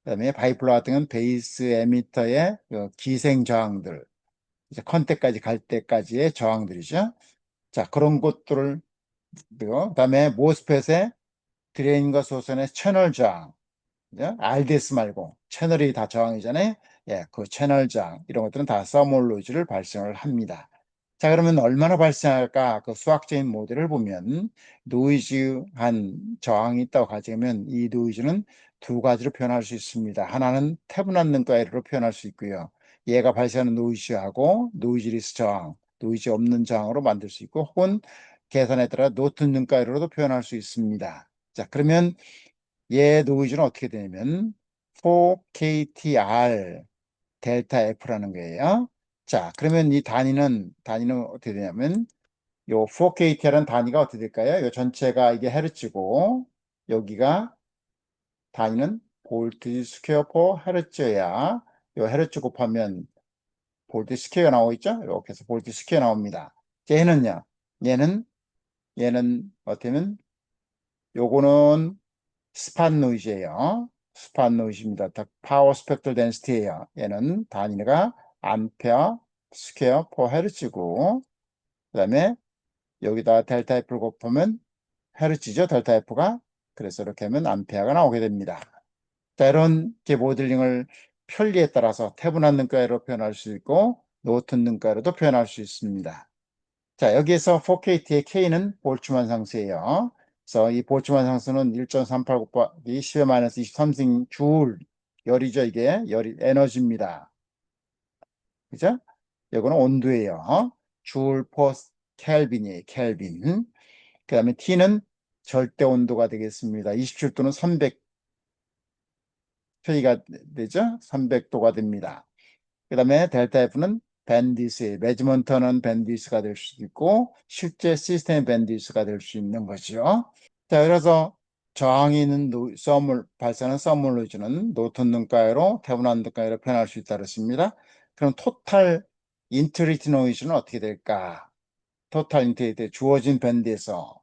그다음에 바이폴러 같은 건 베이스 에미터의 그 기생 저항들, 이제 컨택까지 갈 때까지의 저항들이죠. 자, 그런 것들을 그다음에 모스펫의 드레인과 소선의 채널 저항, RDS 말고 채널이 다 저항이잖아요. 예, 그 채널 저항 이런 것들은 다 서멀 노이즈를 발생을 합니다. 자, 그러면 얼마나 발생할까? 그 수학적인 모델을 보면 노이즈한 저항이 있다고 가정하면 이 노이즈는 두 가지로 표현할 수 있습니다. 하나는 태분한 능가에로 표현할 수 있고요. 얘가 발생하는 노이즈하고 노이즈리스 저항, 노이즈 없는 저항으로 만들 수 있고 혹은 계산에 따라 노튼 능가에로도 표현할 수 있습니다. 자, 그러면 얘 노이즈는 어떻게 되냐면 4KTR 델타 F라는 거예요. 자, 그러면 이 단위는 어떻게 되냐면 요 4KTR은 단위가 어떻게 될까요? 요 전체가 이게 헤르츠고 여기가 단위는 볼트 스퀘어 퍼 헤르츠야. 요 헤르츠 곱하면 볼트 스퀘어 나오고 있죠? 이렇게 해서 볼트 스퀘어 나옵니다. 얘는요, 얘는 어떻게 하면 요거는 스팟 노이즈예요. 스팟 노이즈입니다. 파워 스펙트럴 덴시티예요. 얘는 단위가 암페어 스퀘어 퍼 헤르츠고, 그다음에 여기다 델타 F를 곱하면 헤르츠죠, 델타 F가. 그래서 이렇게 하면 암페어가 나오게 됩니다. 자, 이런 모델링을 편리에 따라서 태분한 능가로 표현할 수 있고 노튼 능가로도 표현할 수 있습니다. 자, 여기에서 4KT의 K는 볼츠만 상수예요. 그래서 이 볼츠만 상수는 1.38 곱하기 10의 마이너스 23승 줄 열이죠. 이게 열이 에너지입니다. 그죠? 이거는 온도예요. 줄 퍼 켈빈이에요. 켈빈. 그 다음에 T는 절대 온도가 되겠습니다. 27도는 300 K가 되죠? 300도가 됩니다. 그 다음에 델타 F는 밴디스, 매지먼트는 밴디스가 될 수도 있고 실제 시스템 밴디스가 될 수 있는 거죠. 자, 그래서 저항이 있는 발생하는 썸물 노이즈는 노튼 등가로 태분한 등가로 표현할 수 있다 그랬습니다. 그럼 토탈 인트리티 노이즈는 어떻게 될까? 토탈 인트리티 주어진 밴드에서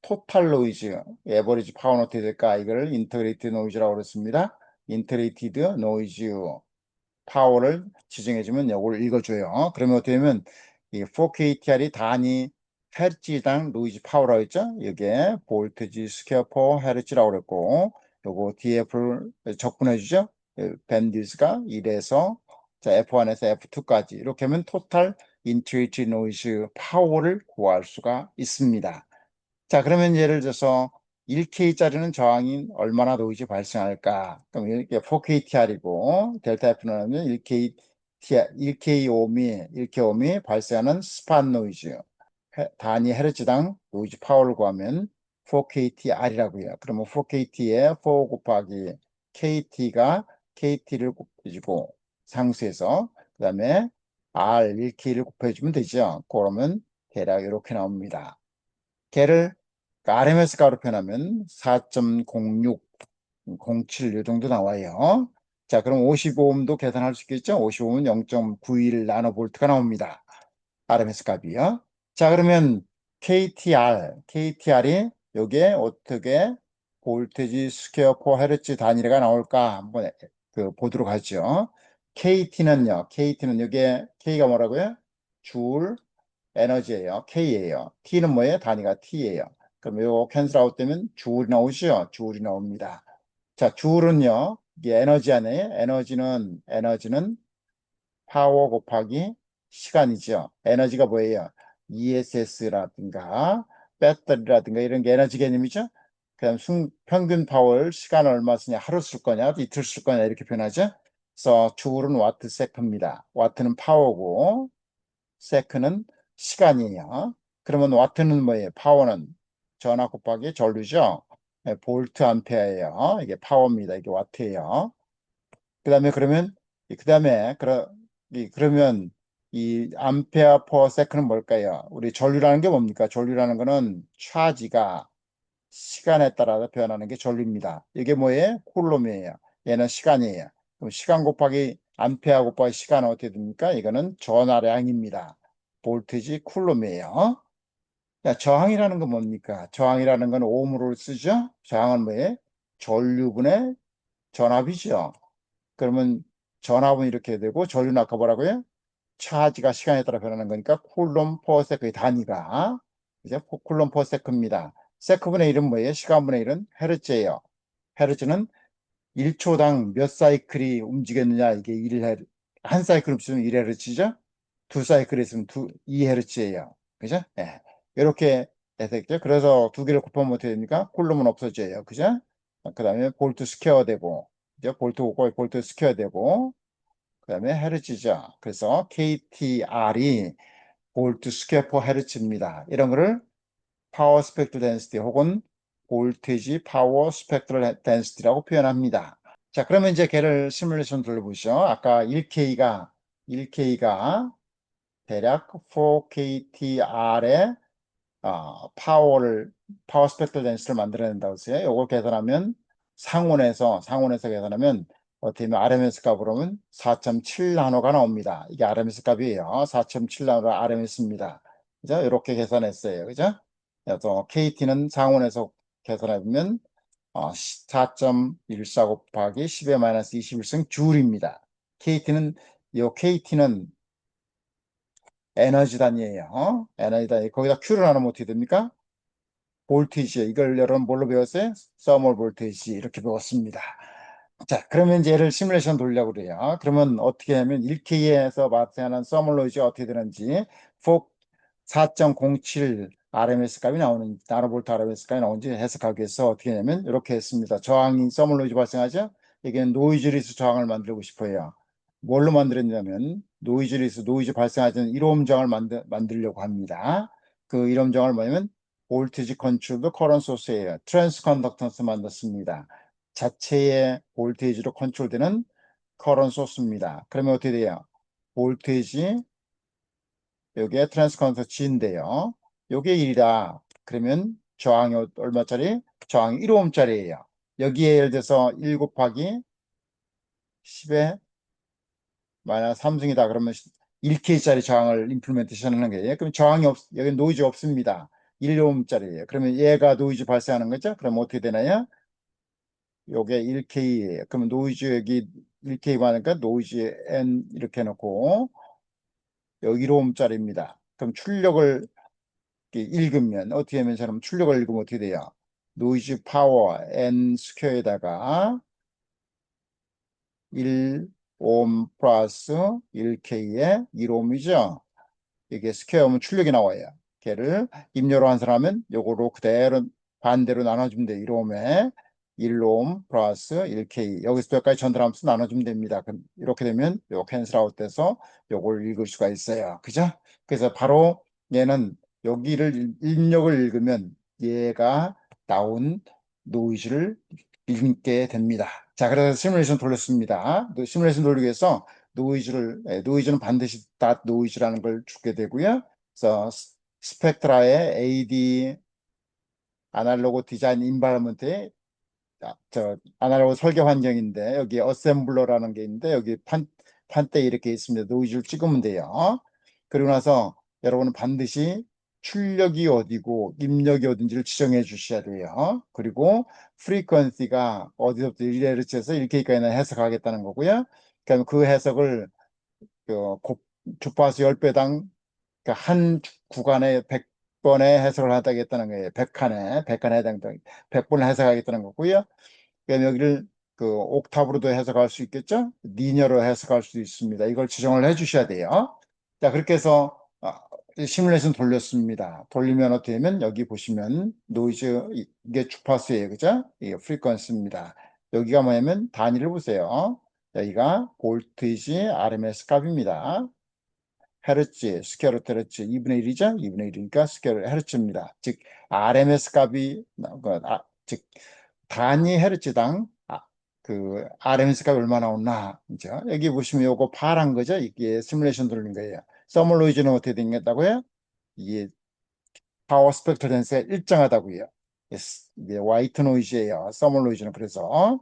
토탈 노이즈, 에버리지 파워는 어떻게 될까? 이걸 인터그레이티드 노이즈라고 그랬습니다. 인터그레이티드 노이즈 파워를 지정해주면 이걸 읽어줘요. 그러면 어떻게 되면 이 4KTR이 단위 헤르츠당 노이즈 파워라고 했죠. 이게 볼트지 스퀘어 퍼 헤르츠라고 그랬고, 요거 DF를 적분해주죠. 밴드위스가 1에서 자, F1에서 F2까지 이렇게 하면 토탈 인투이티 노이즈 파워를 구할 수가 있습니다. 자, 그러면 예를 들어서 1K짜리는 저항이 얼마나 노이즈 발생할까? 그럼 이게 4KTR이고 델타 F는 1K 오미 발생하는 스팟 노이즈 단위 헤르츠당 노이즈 파워를 구하면 4KTR이라고 해요. 그러면 4KT에 4 곱하기 KT를 곱해주고 상수에서 그 다음에 R 1K를 곱해주면 되죠. 그러면 대략 이렇게 나옵니다. 걔를 RMS 가로 표현하면 4.06, 07 이 정도 나와요. 자, 그럼 55ohm도 계산할 수 있겠죠? 55ohm은 0.91 나노볼트가 나옵니다. RMS 값이요. 자, 그러면 KTR이 요게 어떻게 볼테지 스퀘어 퍼 헤르츠 단위가 나올까 한번 보도록 하죠. KT는 요게 K가 뭐라고요? 줄 에너지예요. K예요. T는 뭐예요? 단위가 T예요. 그럼 이거 캔슬 아웃 되면 줄이 나오죠? 줄이 나옵니다. 자, 줄은요. 이게 에너지 아니에요? 에너지는 파워 곱하기 시간이죠. 에너지가 뭐예요? ESS라든가 배터리라든가 이런 게 에너지 개념이죠. 그다음 평균 파워를 시간 얼마 쓰냐, 하루 쓸 거냐, 이틀 쓸 거냐 이렇게 표현하죠. 그래서 줄은 와트 세크입니다. 와트는 파워고 세크는 시간이에요. 그러면 와트는 뭐예요? 파워는 전압 곱하기 전류죠. 네, 볼트 암페어예요. 이게 파워입니다. 이게 와트예요. 그러면 이 암페어 퍼 세크는 뭘까요? 우리 전류라는 게 뭡니까? 전류라는 거는 차지가 시간에 따라서 변하는 게 전류입니다. 이게 뭐예요? 쿨롬이에요. 얘는 시간이에요. 그럼 시간 곱하기 암페어 곱하기 시간은 어떻게 됩니까? 이거는 전하량입니다. 볼트지 쿨롬이에요. 자, 저항이라는 건 뭡니까? 저항이라는 건 ohm으로 쓰죠? 저항은 뭐예요? 전류분의 전압이죠. 그러면 전압은 이렇게 되고 전류는 아까 뭐라고요? 차지가 시간에 따라 변하는 거니까 쿨롬 퍼 세크의 단위가 이제 쿨롬 퍼 세크입니다. 세크분의 1은 뭐예요? 시간분의 1은 헤르츠예요. 헤르츠는 1초당 몇 사이클이 움직였느냐 이게 1헤르 한 사이클 있으면 1헤르츠죠? 두 사이클 있으면 2헤르츠예요. 그죠? 예. 이렇게 되겠죠? 그래서 두 개를 곱하면 어떻게 됩니까? 쿨롬은 없어져요. 그죠? 그 다음에 볼트 스퀘어 되고 그죠? 볼트 스퀘어 되고 그 다음에 헤르츠죠. 그래서 KTR이 볼트 스퀘어 퍼 헤르츠입니다. 이런 거를 파워 스펙트럴 덴시티 혹은 볼테지 파워 스펙트럴 덴시티라고 표현합니다. 자, 그러면 이제 걔를 시뮬레이션 돌려보시죠. 아까 1K가 대략 4KTR의 파워 스펙트럴 덴시티를 만들어낸다고 했어요. 이걸 계산하면 상온에서 계산하면 어떻게 보면 RMS 값으로 하면 4.7 나노가 나옵니다. 이게 RMS 값이에요. 4.7 나노 RMS입니다. 그죠? 이렇게 계산했어요. 그죠? 그래서 KT는 상온에서 계산해보면 4.14 곱하기 10의 마이너스 21승 줄입니다. KT는 에너지 단위예요. 에너지 단위. 거기다 Q를 나누면 어떻게 됩니까? 볼티지. 이걸 여러분 뭘로 배웠어요? 서멀 볼티지. 이렇게 배웠습니다. 자, 그러면 이제 얘를 시뮬레이션 돌려고 그래요. 그러면 어떻게 하면 1K에서 발생하는 서멀 노이즈가 어떻게 되는지, 4.07 RMS 값이 나오는지, 나노볼트 RMS 값이 나오는지 해석하기 위해서 어떻게 하냐면 이렇게 했습니다. 저항이 서멀 노이즈 발생하죠? 이게 노이즈 리스 저항을 만들고 싶어요. 뭘로 만들었냐면 노이즈 발생하는 1옴 저항을 만들려고 합니다. 그 1옴 저항을 뭐냐면 볼티지 컨트롤도 커런 소스예요. 트랜스 컨덕턴스 만들었습니다. 자체의 볼테이지로 컨트롤되는 커런 소스입니다. 그러면 어떻게 돼요? 볼테이지 여기에 트랜스 컨덕턴스 G인데요. 요게 1이다. 그러면 저항이 얼마짜리? 저항이 1오음짜리예요. 여기에 예를 들어서 1 곱하기 10의 마이너스 3승이다. 그러면 1K짜리 저항을 임플리멘테이션 하는 거예요. 그럼 저항이 여기 노이즈 없습니다. 1오음짜리예요. 그러면 얘가 노이즈 발생하는 거죠? 그럼 어떻게 되나요? 요게 1K예요. 그러면 노이즈 여기 1K 많으니까 노이즈 N 이렇게 해놓고 여기 1오음짜리입니다. 그럼 출력을 읽으면 어떻게 하면 저는 출력을 읽으면 어떻게 돼요? 노이즈 파워 N 스퀘어에다가 1옴 플러스 1K의 1옴이죠. 이게 스퀘어면 출력이 나와요. 걔를 임료로 환산하면 요거로 그대로 반대로 나눠주면 돼요. 1옴에 1옴 플러스 1K 여기서 여기까지 전달하면서 나눠주면 됩니다. 그럼 이렇게 되면 요 캔슬 아웃 돼서 요걸 읽을 수가 있어요. 그죠? 그래서 바로 얘는 여기를 입력을 읽으면 얘가 나온 노이즈를 읽게 됩니다. 자, 그래서 시뮬레이션 돌렸습니다. 시뮬레이션 돌리기 위해서 노이즈는 반드시 닷 노이즈라는 걸 주게 되고요. 그래서 스펙트라의 AD 아날로그 디자인 인바이러먼트에 아날로그 설계 환경인데 여기 어셈블러라는 게 있는데 여기 판때 이렇게 있습니다. 노이즈를 찍으면 돼요. 그리고 나서 여러분은 반드시 출력이 어디고 입력이 어딘지를 지정해 주셔야 돼요. 그리고 프리퀀시가 어디서부터 1Hz에서 1K까지 해석하겠다는 거고요. 그럼 그 해석을 주파수 10배당 한 구간에 100번의 해석을 하겠다는 거예요. 100칸에 해당 100번을 해석하겠다는 거고요. 그다음에 여기를 옥타브로도 해석할 수 있겠죠? 리니어로 해석할 수 있습니다. 이걸 지정을 해 주셔야 돼요. 자, 그렇게 해서 시뮬레이션 돌렸습니다. 돌리면 어떻게 되면 여기 보시면 노이즈 이게 주파수예요. 그죠? 이게 프리퀀시입니다. 여기가 뭐냐면 단위를 보세요. 여기가 볼티지 RMS 값입니다. 헤르츠, 스퀘어루트 헤르츠 2분의 1이죠? 2분의 1이니까 스퀘어루트 헤르츠입니다. 즉 RMS 값이 즉 단위 헤르츠당 그 RMS 값이 얼마 나오나 그죠? 여기 보시면 요거 파란 거죠? 이게 시뮬레이션 돌린 거예요. 서멀 노이즈는 어떻게 되겠다고요? 이게 파워 스펙트럴 댄스가 일정하다고요. 이게 화이트 노이즈예요. 서멀 노이즈는 그래서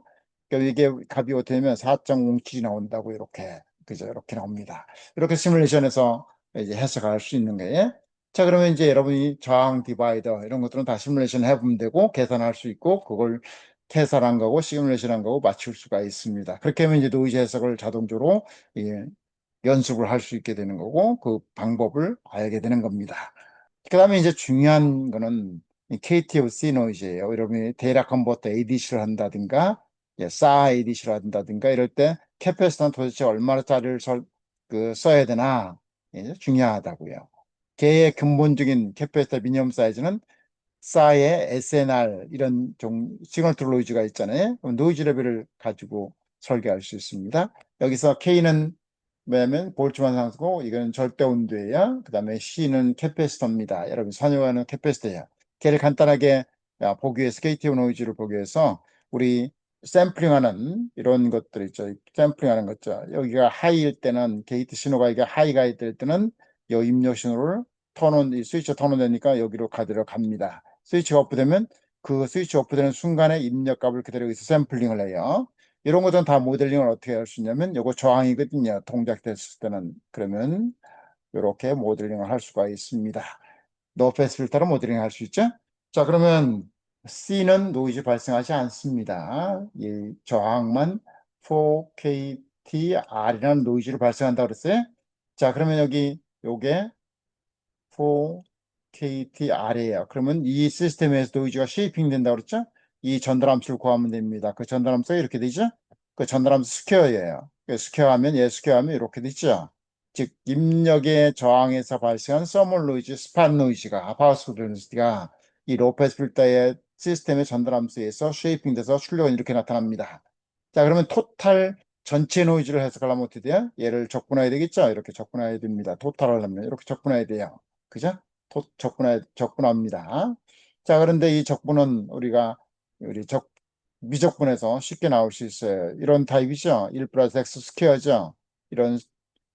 그러니까 이게 값이 어떻게 되면 4.07이 나온다고 이렇게 그죠? 이렇게 나옵니다. 이렇게 시뮬레이션에서 이제 해석할 수 있는 거예요. 자, 그러면 이제 여러분이 저항 디바이더 이런 것들은 다 시뮬레이션 해보면 되고 계산할 수 있고 그걸 계산한 거고 시뮬레이션한 거고 맞출 수가 있습니다. 그렇게 하면 이제 노이즈 해석을 자동적으로 연습을 할 수 있게 되는 거고 그 방법을 알게 되는 겁니다. 그 다음에 이제 중요한 거는 KTFC 노이즈예요. 여러분이 데이터 컨버터 ADC를 한다든가, SA ADC를 한다든가 이럴 때 캐패시터는 도대체 얼마짜리를 써야 되나 중요하다고요. 걔의 근본적인 캐패시터 미니멈 사이즈는 SA의 SNR 이런 시그널 투 노이즈가 있잖아요. 노이즈 레벨을 가지고 설계할 수 있습니다. 여기서 K는 왜냐면 볼트만 상수고 이거는 절대 온도예요. 그 다음에 C는 캐패시터입니다. 여러분 선호하는 캐패시터예요. 걔를 간단하게 보기 위해서 KTO 노이즈를 보기 위해서 우리 샘플링하는 이런 것들 있죠. 샘플링하는 거죠. 여기가 하이일 때는 게이트 신호가 이게 하이가 될 때는 이 입력 신호를 이 스위치 턴온 되니까 여기로 가도록 갑니다. 스위치가 오프되면 그 스위치 오프되는 순간에 입력 값을 그대로 여기서 샘플링을 해요. 이런 것들은 다 모델링을 어떻게 할 수 있냐면 요거 저항이거든요. 동작됐을 때는. 그러면 이렇게 모델링을 할 수가 있습니다. 노페이스 필터로 모델링 할 수 있죠. 자, 그러면 C는 노이즈 발생하지 않습니다. 이 저항만 4KTR이라는 노이즈를 발생한다고 그랬어요. 자, 그러면 여기 요게 4KTR이에요. 그러면 이 시스템에서 노이즈가 쉐이핑 된다고 그랬죠? 이 전달함수를 구하면 됩니다. 그 전달함수가 이렇게 되죠? 그 전달함수 스퀘어예요. 스퀘어하면 얘 스퀘어하면 이렇게 되죠. 즉 입력의 저항에서 발생한 서멀 노이즈, 스팟 노이즈가 파우스 밸런시티가 이 로페스 필터의 시스템의 전달함수에서 쉐이핑돼서 출력은 이렇게 나타납니다. 자, 그러면 토탈 전체 노이즈를 해석하려면 어떻게 돼요? 얘를 적분해야 되겠죠? 이렇게 적분해야 됩니다. 토탈 하려면 이렇게 적분해야 돼요. 그죠? 적분합니다. 자, 그런데 이 적분은 우리 미적분에서 쉽게 나올 수 있어요. 이런 타입이죠. 1 플러스 x 스퀘어죠. 이런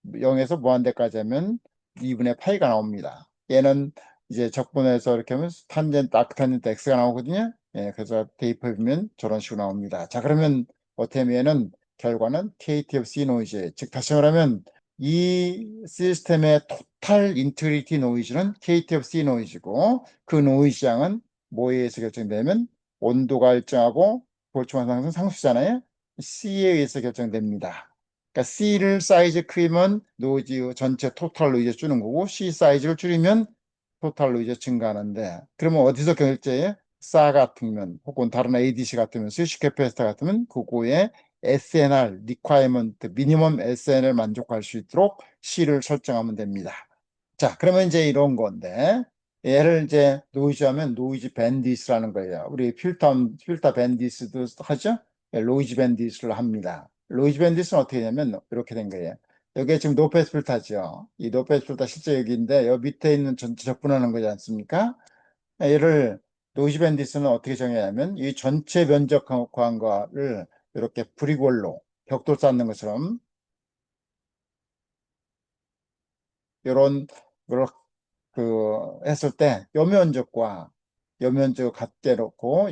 0에서 무한대까지 하면 2분의 파이가 나옵니다. 얘는 이제 적분해서 이렇게 하면 탄젠트, 아크탄젠트 x가 나오거든요. 예, 그래서 대입해보면 저런 식으로 나옵니다. 자, 그러면 어떻게 하면 얘는 결과는 KTFC 노이즈, 즉 다시 말하면 이 시스템의 토탈 인테그리티 노이즈는 KTFC 노이즈고 그 노이즈 양은 뭐에 의해서 결정되면 온도가 일정하고 볼트만 상승 상수잖아요. C에 의해서 결정됩니다. 그러니까 C를 사이즈 크면 노이즈 전체 토탈 노이즈 주는 거고 C 사이즈를 줄이면 토탈 노이즈 증가하는데 그러면 어디서 결제해? 싸 같으면 혹은 다른 ADC 같으면 스위치 캐패시터 같으면 그거에 SNR, requirement, minimum SN을 만족할 수 있도록 C를 설정하면 됩니다. 자, 그러면 이제 이런 건데 얘를 이제 노이즈 하면 노이즈 밴디스라는 거예요. 우리 필터 밴디스도 하죠? 노이즈 밴디스를 합니다. 노이즈 밴디스는 어떻게 되냐면 이렇게 된 거예요. 여기에 지금 노페이스 필터죠. 이 노페이스 필터 실제 여기인데 여기 밑에 있는 전체 적분하는 거지 않습니까? 얘를 노이즈 밴디스는 어떻게 정해냐면 이 전체 면적 관과를 이렇게 브리골로 벽돌 쌓는 것처럼 이런 했을 때 요 면적과 요 면적 같게 놓고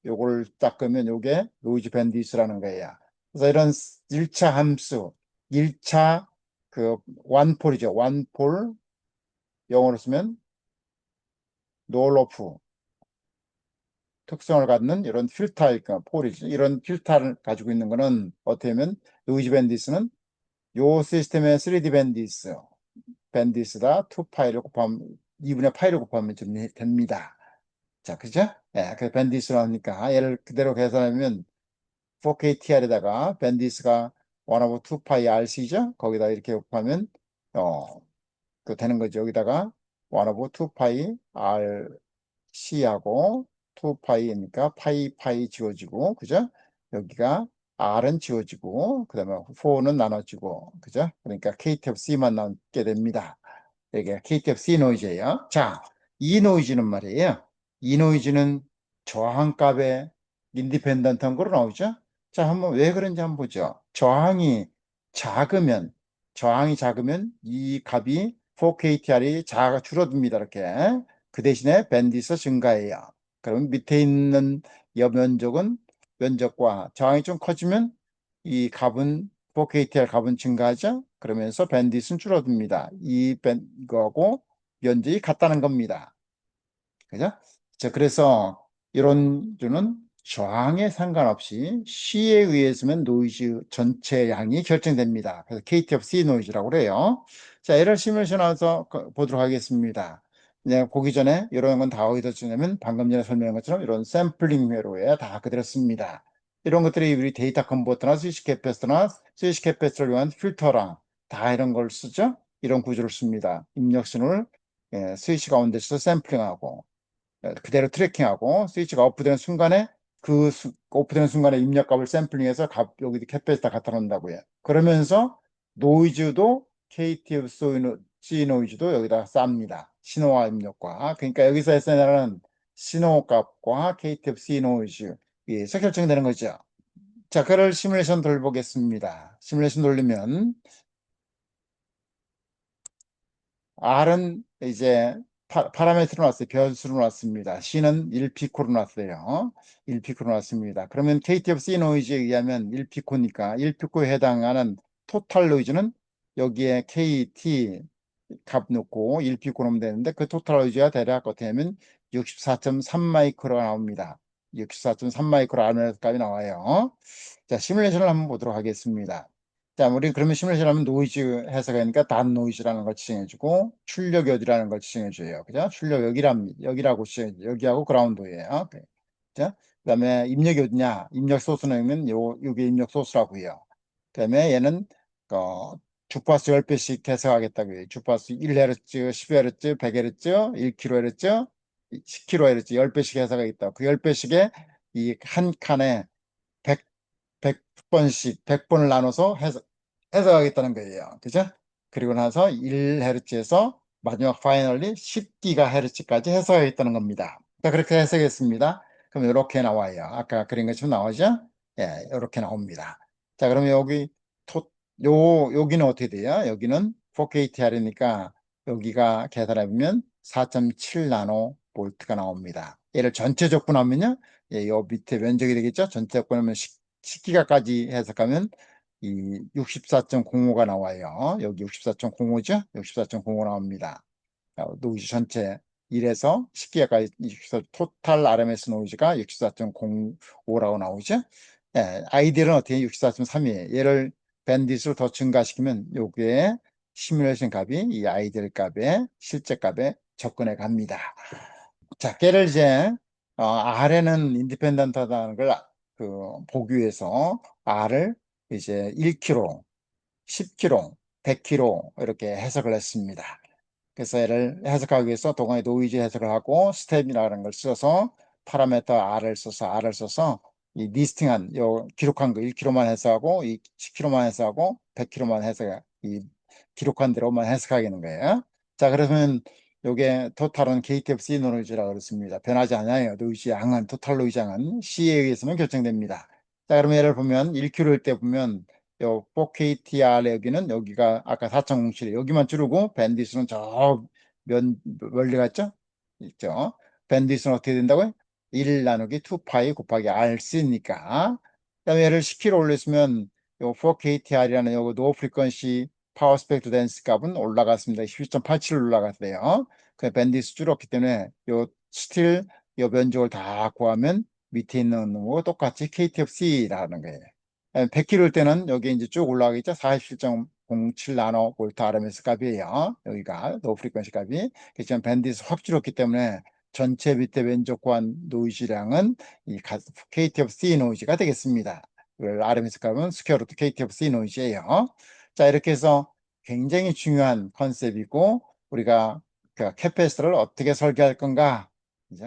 요걸 닦으면 요게 노이즈 밴디스라는 거예요. 그래서 이런 1차 함수, 1차 완폴이죠. 완폴 영어로 쓰면 노로프 특성을 갖는 이런 필터니까 폴이죠. 이런 필터를 가지고 있는 거는 어떻게 하면 노이즈 밴디스는 요 시스템의 3D 밴디스다 2파이를 곱하면 2분의 파이를 곱하면 좀 됩니다. 자, 그죠? 예, 그 밴디스로 하니까 얘를 그대로 계산하면 4KTR에다가 밴디스가 1 over 2파이 RC죠? 거기다 이렇게 곱하면 되는 거죠. 여기다가 1 over 2파이 RC하고 2파이니까 파이 지워지고 그죠? 여기가 R은 지워지고 그다음에 4는 나눠지고 그죠? 그러니까 KTFC만 남게 됩니다. 이게 KTFC 노이즈예요. 자, 이 노이즈는 말이에요. 이 노이즈는 저항값에 인디펜던트한 거로 나오죠. 자, 한번 왜 그런지 한번 보죠. 작으면 저항이 작으면 이 값이 4KTR이 줄어듭니다. 이렇게. 그 대신에 밴디스 증가해요. 그럼 밑에 있는 면적과 저항이 좀 커지면 이 값은 4KTR 값은 증가하죠. 그러면서 밴디스는 줄어듭니다. 이거하고 면적이 같다는 겁니다. 그죠? 자, 그래서 이런 류는 저항에 상관없이 C에 의해서면 노이즈 전체 양이 결정됩니다. 그래서 KTFC 노이즈라고 그래요. 자, 얘를 시뮬레이션해서 보도록 하겠습니다. 이제 보기 전에 이런 건 다 어디다 쓰냐면 방금 전에 설명한 것처럼 이런 샘플링 회로에 다 그대로 씁니다. 이런 것들이 우리 데이터 컨버터나 스위치 캐패시터를 위한 필터랑 다 이런 걸 쓰죠. 이런 구조를 씁니다. 입력선을 스위치 가운데서 샘플링하고 그대로 트래킹하고 스위치가 오프되는 순간에 오프되는 순간에 입력값을 샘플링해서 여기 캐패시터 갖다 놓는다고요. 그러면서 노이즈도 KTFC 노이즈도 여기다 쌉니다. 신호와 입력과. 그러니까 여기서 SNR은 신호값과 KTFC 노이즈에서 결정되는 거죠. 자, 그걸 시뮬레이션 돌보겠습니다. 시뮬레이션 돌리면 R은 이제 파라미터로 놨어요. 변수로 놨습니다. C는 1피코로 놨어요. 1피코로 놨습니다. 그러면 KTF-C 노이즈에 의하면 1피코니까 1피코에 해당하는 토탈 노이즈는 여기에 KT 값 넣고 1피코 넣으면 되는데 그 토탈 노이즈가 대략 어떻게 하면 64.3 마이크로가 나옵니다. 64.3 마이크로 RMS 값이 나와요. 자, 시뮬레이션을 한번 보도록 하겠습니다. 자, 우리 그러면 시뮬레이션 하면 노이즈 해석하니까 단 노이즈라는 걸 지정해주고 출력 여기라는 걸 지정해줘요. 그죠? 출력 여기라고 여기하고 그라운드예요. 그죠? 그다음에 입력이 어디냐? 입력 소스는 요게 입력 소스라고요. 그다음에 얘는 주파수 10배씩 해석하겠다고요. 주파수 1Hz, 10Hz, 100Hz, 1kHz, 10kHz 10배씩 해석하겠다. 그 10배씩에 이 한 칸에 100번씩, 100번을 나눠서 해석하겠다는 거예요. 그죠? 그리고 나서 1Hz에서 마지막 파이널리 10GHz까지 해석하겠다는 겁니다. 자, 그렇게 해석했습니다. 그럼 이렇게 나와요. 아까 그린 것처럼 나오죠? 예, 이렇게 나옵니다. 자, 그러면 여기는 어떻게 돼요? 여기는 4KTR이니까 여기가 계산해보면 4.7 나노 볼트가 나옵니다. 얘를 전체 적분하면요. 예, 요 밑에 면적이 되겠죠? 전체 적분하면 10기가까지 해석하면 이 64.05가 나와요. 여기 64.05죠? 64.05 나옵니다. 노이즈 전체 1에서 10기가까지 토탈 RMS 노이즈가 64.05라고 나오죠? 예, 아이디어는 어떻게 64.3이에요. 얘를 밴디스로 더 증가시키면 요게 시뮬레이션 값이 이 아이디어 값에 실제 값에 접근해 갑니다. 자, 걔를 이제 R에는 인디펜던트하다는 걸 보기 위해서 R을 이제 1kg, 10kg, 100kg 이렇게 해석을 했습니다. 그래서 얘를 해석하기 위해서 도형의 노이즈 해석을 하고 스텝이라는 걸 써서 파라미터 R을 써서 이 리스팅한 요 기록한 거 1kg만 해석하고 이 10kg만 해석하고 100kg만 해석 이 기록한 대로만 해석하겠는 거예요. 자, 그러면 요게 토탈은 KTF-C 노이즈라고 그랬습니다. 변하지 않아요. 노이즈 양은 토탈 노이즈 양은 C에 의해서만 결정됩니다. 자, 그러면 예를 보면 1kg일 때 보면 요 4KTR 여기는 여기가 아까 4.07 여기만 줄이고 밴디스는 저 멀리 갔죠? 있죠. 밴디스는 어떻게 된다고요? 1 나누기 2파이 곱하기 RC니까. 그다음에 얘를 10kg 올렸으면 요 4KTR이라는 요거 노 프리퀀시 파워 스펙트 댄스 값은 올라갔습니다. 12.87 올라갔어요. 그 밴디스 줄었기 때문에 요 스틸 요 면적을 다 구하면 밑에 있는 거 똑같이 KTF-C라는 거예요. 100kg일 때는 여기 이제 쭉 올라가겠죠. 47.07 나노 볼트 RMS 값이에요. 여기가 노 프리퀀시 값이. 그렇지만 밴디스 확 줄었기 때문에 전체 밑에 왼쪽 구한 노이즈량은 이 KTF-C 노이즈가 되겠습니다. RMS 값은 스퀘어 루트 KTF-C 노이즈예요. 자, 이렇게 해서 굉장히 중요한 컨셉이고 우리가 그 캐패시터를 어떻게 설계할 건가.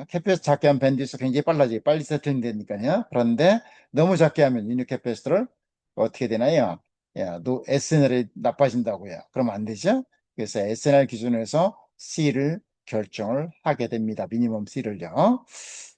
캐패시터 작게 하면 밴디스 굉장히 빨리 세팅이 되니까요. 그런데 너무 작게 하면 유닛 캐패시터를 어떻게 되나요? 야, SNL이 나빠진다고요. 그러면 안 되죠? 그래서 SNL 기준으로 해서 C를 결정을 하게 됩니다. 미니멈 C를요.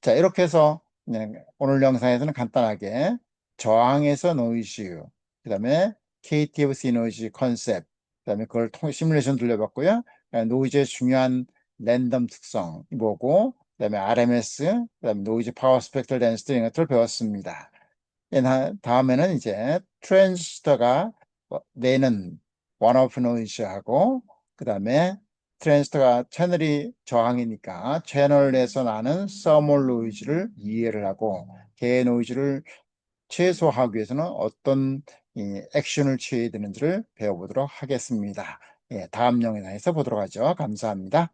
자, 이렇게 해서 그냥 오늘 영상에서는 간단하게 저항에서 노이즈, 그 다음에 KTF-C 노이즈 컨셉, 그 다음에 그걸 시뮬레이션 돌려봤고요. 노이즈의 중요한 랜덤 특성 뭐고, 그 다음에 RMS, 그 다음에 노이즈 파워 스펙트럴 덴시티 이런 것들을 배웠습니다. 다음에는 이제 트랜지스터가 내는 원오프 노이즈하고 그 다음에 트랜지스터가 채널이 저항이니까 채널에서 나는 서멀 노이즈를 이해를 하고 개 노이즈를 최소화하기 위해서는 어떤 액션을 취해야 되는지를 배워보도록 하겠습니다. 예, 다음 영상에서 보도록 하죠. 감사합니다.